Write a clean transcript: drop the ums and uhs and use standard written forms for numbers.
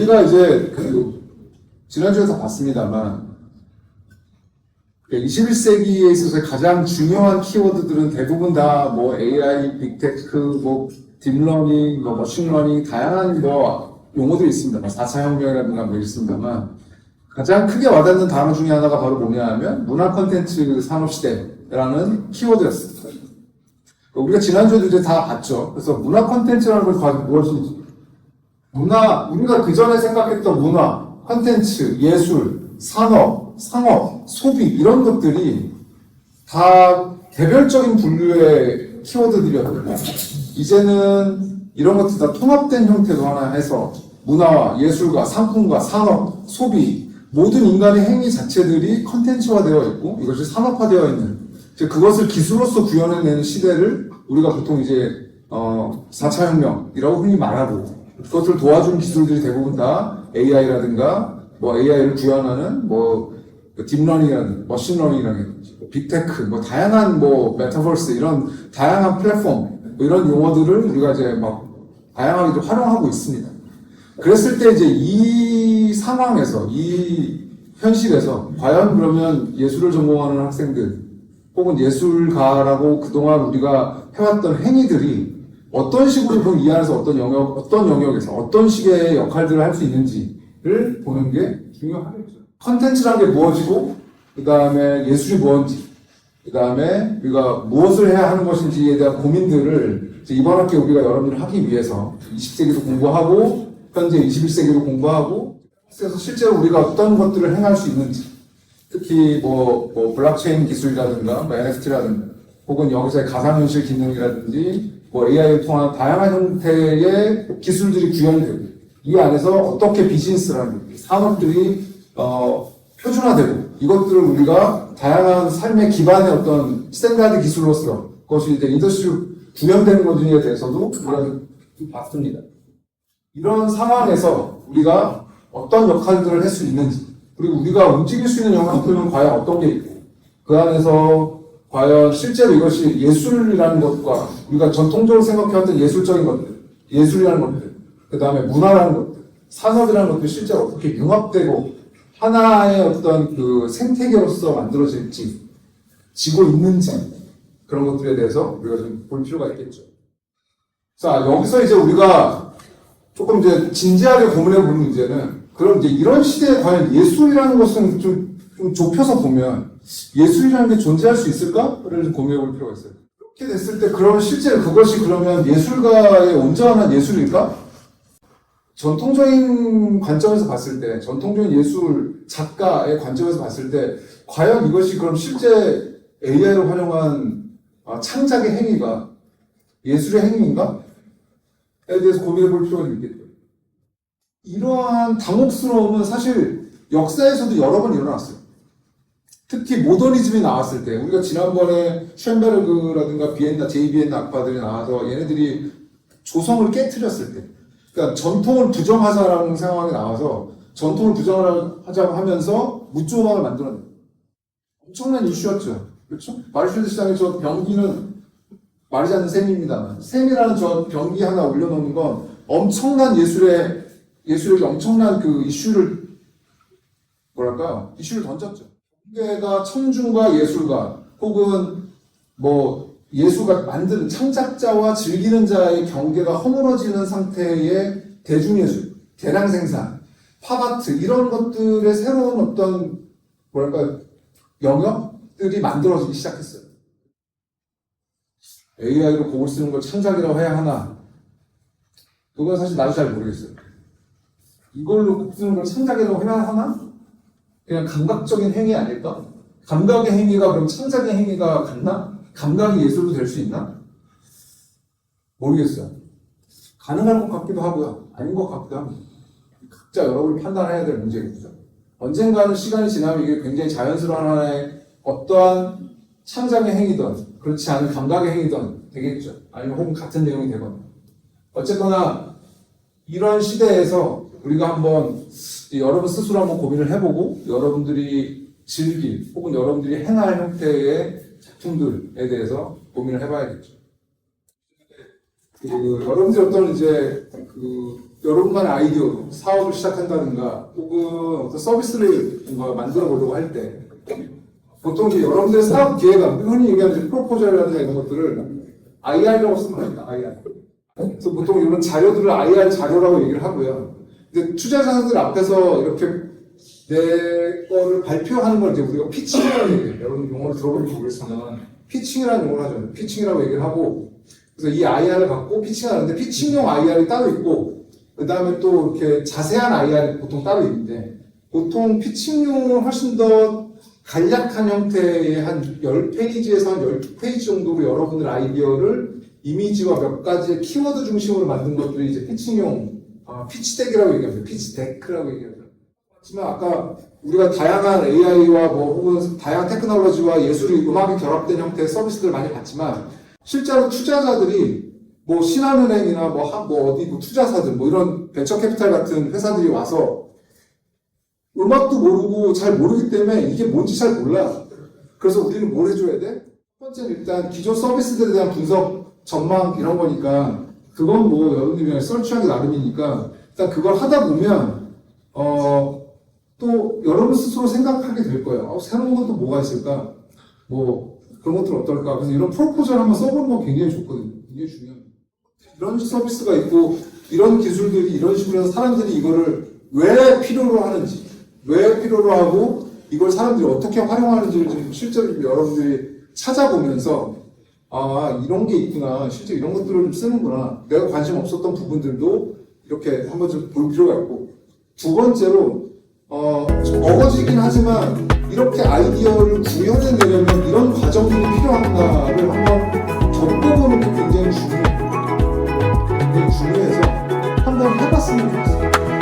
우리가 이제 지난주에서 봤습니다만 21세기에 있어서 가장 중요한 키워드들은 대부분 다 뭐 AI, 빅테크, 뭐 딥러닝, 뭐 머신러닝 다양한 뭐 용어들이 있습니다. 4차 혁명이라든가 뭐 있습니다만 가장 크게 와닿는 단어 중에 하나가 바로 뭐냐 하면 문화 콘텐츠 산업시대라는 키워드였습니다. 우리가 지난주에도 이제 다 봤죠. 그래서 문화 콘텐츠라는 건 과연 무엇인지, 우리가 그 전에 생각했던 문화, 콘텐츠, 예술, 산업, 상업, 소비 이런 것들이 다 개별적인 분류의 키워드들이었거든요. 이제는 이런 것들 다 통합된 형태로 하나 해서 문화와 예술과 상품과 산업, 소비 모든 인간의 행위 자체들이 콘텐츠화되어 있고 이것이 산업화되어 있는, 그것을 기술로서 구현해내는 시대를 우리가 보통 이제 4차 혁명이라고 흔히 말하고, 그것을 도와준 기술들이 대부분 다 AI라든가 뭐 AI를 구현하는 뭐 딥러닝이라든가 머신러닝이라든가 빅테크, 뭐 다양한 뭐 메타버스 이런 다양한 플랫폼 뭐 이런 용어들을 우리가 이제 막 다양하게 활용하고 있습니다. 그랬을 때 이제 이 상황에서, 이 현실에서 과연 그러면 예술을 전공하는 학생들 혹은 예술가라고 그동안 우리가 해왔던 행위들이 어떤 식으로 그럼 이 안에서 어떤 영역에서 어떤 식의 역할들을 할 수 있는지를 보는 게 중요하겠죠. 컨텐츠라는 게 무엇이고, 그 다음에 예술이 무엇인지, 그 다음에 우리가 무엇을 해야 하는 것인지에 대한 고민들을 이번 학기에 우리가 여러분들 하기 위해서 20세기도 공부하고 현재 21세기도 공부하고, 그래서 실제로 우리가 어떤 것들을 행할 수 있는지, 특히 뭐 블록체인 기술이라든가 뭐 NFT라든가 혹은 여기서의 가상현실 기능이라든지 뭐 AI를 통한 다양한 형태의 기술들이 구현이 되고, 이 안에서 어떻게 비즈니스라는 산업들이 표준화되고, 이것들을 우리가 다양한 삶의 기반의 어떤 스탠다드 기술로서 그것이 이제 인더스트리로 구현되는 것에 대해서도 우리가 좀 봤습니다. 이런 상황에서 우리가 어떤 역할들을 할 수 있는지, 그리고 우리가 움직일 수 있는 영역들은 과연 어떤 게 있고, 그 안에서 과연 실제로 이것이 예술이라는 것과 우리가 전통적으로 생각해왔던 예술적인 것들, 예술이라는 것들, 그 다음에 문화라는 것들, 산업이라는 것들이 실제로 어떻게 융합되고 하나의 어떤 그 생태계로서 만들어질지, 지고 있는지, 그런 것들에 대해서 우리가 좀 볼 필요가 있겠죠. 자, 여기서 이제 우리가 조금 이제 진지하게 고민해 볼 문제는, 그럼 이제 이런 시대에 과연 예술이라는 것은 좀 좁혀서 보면 예술이라는 게 존재할 수 있을까를 좀 고민해 볼 필요가 있어요. 그렇게 됐을 때 그러면 실제 그것이 그러면 예술가의 온전한 예술일까? 전통적인 관점에서 봤을 때, 전통적인 예술 작가의 관점에서 봤을 때 과연 이것이 그럼 실제 AI를 활용한 창작의 행위가 예술의 행위인가? 에 대해서 고민해 볼 필요가 있겠죠. 이러한 당혹스러움은 사실 역사에서도 여러 번 일어났어요. 특히 모더니즘이 나왔을 때, 우리가 지난번에 쉔베르그라든가 비엔나, 제2비엔나 악파들이 나와서 얘네들이 조성을 깨트렸을 때, 그러니까 전통을 부정하자라는 상황이 나와서 전통을 부정하자고 하면서 무조음악을 만들어내요. 엄청난 이슈였죠. 그렇죠? 마르실드 시장의 저 병기는 말하지 않는 셈입니다만, 셈이라는 저 병기 하나 올려놓는 건 엄청난 예술의 엄청난 그 이슈를 던졌죠. 경계가 청중과 예술가 혹은 뭐 예술가 만드는 창작자와 즐기는 자의 경계가 허물어지는 상태의 대중예술, 대량 생산, 팝아트 이런 것들의 새로운 어떤 영역들이 만들어지기 시작했어요. AI로 곡을 쓰는 걸 창작이라고 해야 하나? 그건 사실 나도 잘 모르겠어요. 이걸로 곡 쓰는 걸 창작이라고 해야 하나? 그냥 감각적인 행위 아닐까? 감각의 행위가 그럼 창작의 행위가 같나? 감각이 예술도 될 수 있나? 모르겠어요. 가능할 것 같기도 하고요. 아닌 것 같기도 합니다. 각자 여러분이 판단해야 될 문제겠죠. 언젠가는 시간이 지나면 이게 굉장히 자연스러운 하나의 어떠한 창작의 행위든 그렇지 않은 감각의 행위든 되겠죠. 아니면 혹은 같은 내용이 되거나. 어쨌거나 이런 시대에서 우리가 한번 여러분 스스로 한번 고민을 해보고 여러분들이 즐길 혹은 여러분들이 행할 형태의 작품들에 대해서 고민을 해봐야겠죠. 여러분들이 어떤 이제 여러분만의 아이디어로 사업을 시작한다든가 혹은 어떤 서비스를 뭔가 만들어 보려고 할 때 보통 이제 여러분들의 사업 기획안, 흔히 얘기하는 이제 프로포절이라든가 이런 것들을 IR이라고 씁니다. IR. 그래서 보통 이런 자료들을 IR 자료라고 얘기를 하고요. 근데 투자자들 앞에서 이렇게 내 거를 발표하는 걸 이제 우리가 피칭이라고 얘기해요. 여러분 용어를 들어보면 모르겠지만 피칭이라는 용어를 하죠. 피칭이라고 얘기를 하고 그래서 이 IR을 갖고 피칭하는데 피칭용 IR이 따로 있고 그 다음에 또 이렇게 자세한 IR이 보통 따로 있는데 보통 피칭용은 훨씬 더 간략한 형태의 한 10페이지에서 한 12페이지 정도로 여러분들 아이디어를 이미지와 몇 가지의 키워드 중심으로 만든 것들이 이제 피칭용 피치덱이라고 얘기합니다. 피치데크라고 얘기합니다. 하지만 아까 우리가 다양한 AI와 뭐 혹은 다양한 테크놀로지와 예술이 음악이 결합된 형태의 서비스들을 많이 봤지만 실제로 투자자들이 뭐 신한은행이나 뭐 어디 뭐 투자사들 뭐 이런 벤처 캐피탈 같은 회사들이 와서 음악도 모르고 잘 모르기 때문에 이게 뭔지 잘 몰라. 그래서 우리는 뭘 해줘야 돼? 첫 번째는 일단 기존 서비스들에 대한 분석, 전망 이런 거니까 그건 뭐 여러분들이 설치하기 나름이니까 일단 그걸 하다 보면 또 여러분 스스로 생각하게 될 거예요. 새로운 건 또 뭐가 있을까? 뭐 그런 것들 어떨까? 그래서 이런 프로포절 한번 써보는 건 굉장히 좋거든요. 굉장히 중요합니다. 이런 서비스가 있고 이런 기술들이 이런 식으로 해서 사람들이 이거를 왜 필요로 하는지 왜 필요로 하고 이걸 사람들이 어떻게 활용하는지를 좀 실제로 여러분들이 찾아보면서 이런 게 있구나 실제 이런 것들을 좀 쓰는구나 내가 관심 없었던 부분들도 이렇게 한번 좀 볼 필요가 있고 두 번째로 어거지긴 하지만 이렇게 아이디어를 구현해내려면 이런 과정들이 필요한가를 한번 겪어보는 게 굉장히 중요해요. 굉장히 중요해서 한번 해봤으면 좋겠어요.